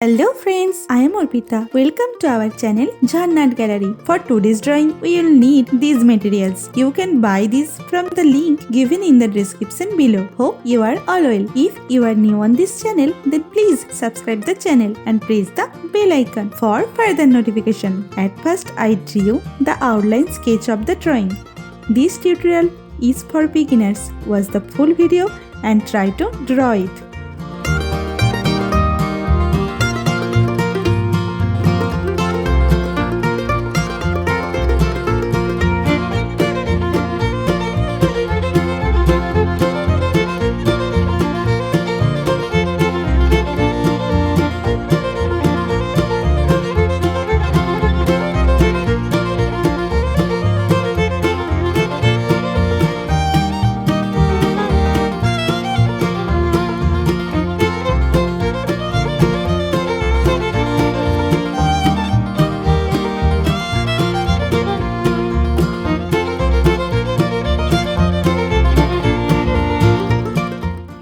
Hello friends, I am Arpita. Welcome to our channel Jharna Gallery. For today's drawing, we will need these materials. You can buy these from the link given in the description below. Hope you are all well. If you are new on this channel, then please subscribe the channel and press the bell icon for further notification. At first, I drew the outline sketch of the drawing. This tutorial is for beginners. Watch the full video and try to draw it.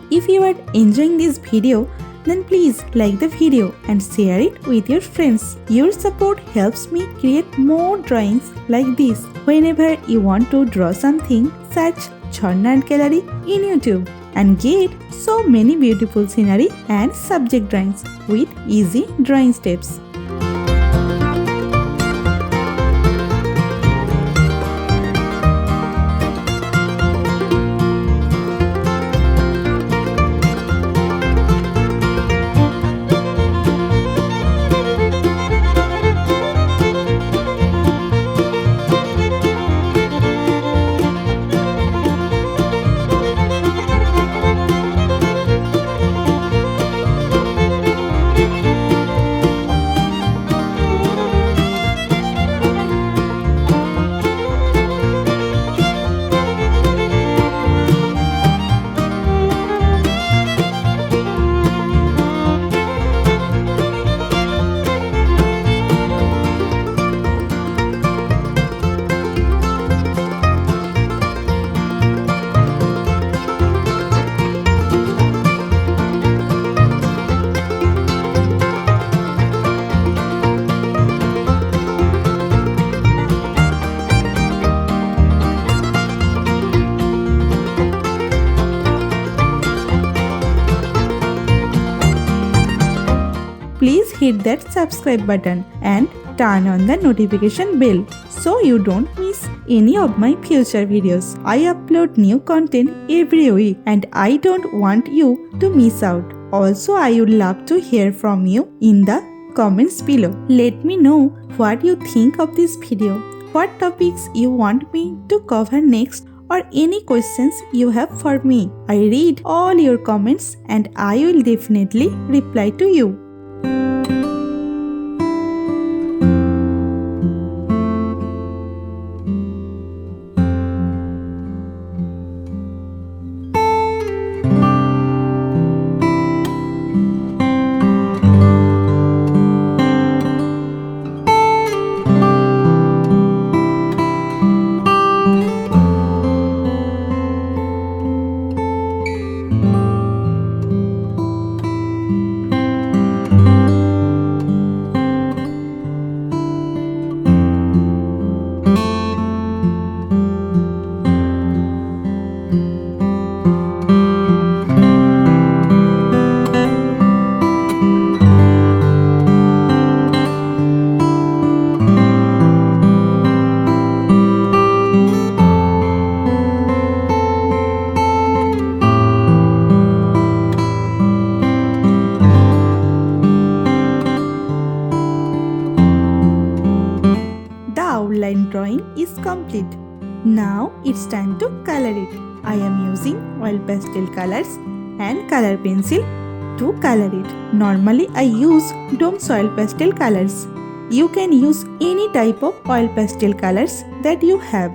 If you are enjoying this video, then please like the video and share it with your friends. Your support helps me create more drawings like this. Whenever you want to draw something, search Jharna Gallery in YouTube and get so many beautiful scenery and subject drawings with easy drawing steps. Please hit that subscribe button and turn on the notification bell so you don't miss any of my future videos. I upload new content every week and I don't want you to miss out. Also, I would love to hear from you in the comments below. Let me know what you think of this video, what topics you want me to cover next, or any questions you have for me. I read all your comments and I will definitely reply to you. Outline drawing is complete. Now it's time to color it. I am using oil pastel colors and color pencil to color it. Normally I use Dome's oil pastel colors. You can use any type of oil pastel colors that you have.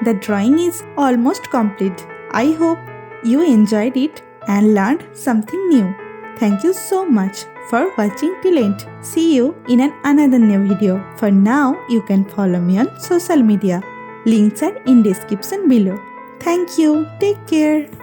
The drawing is almost complete. I hope you enjoyed it and learned something new. Thank you so much for watching till end. See you in another new video. For now, you can follow me on social media. Links are in description below. Thank you. Take care.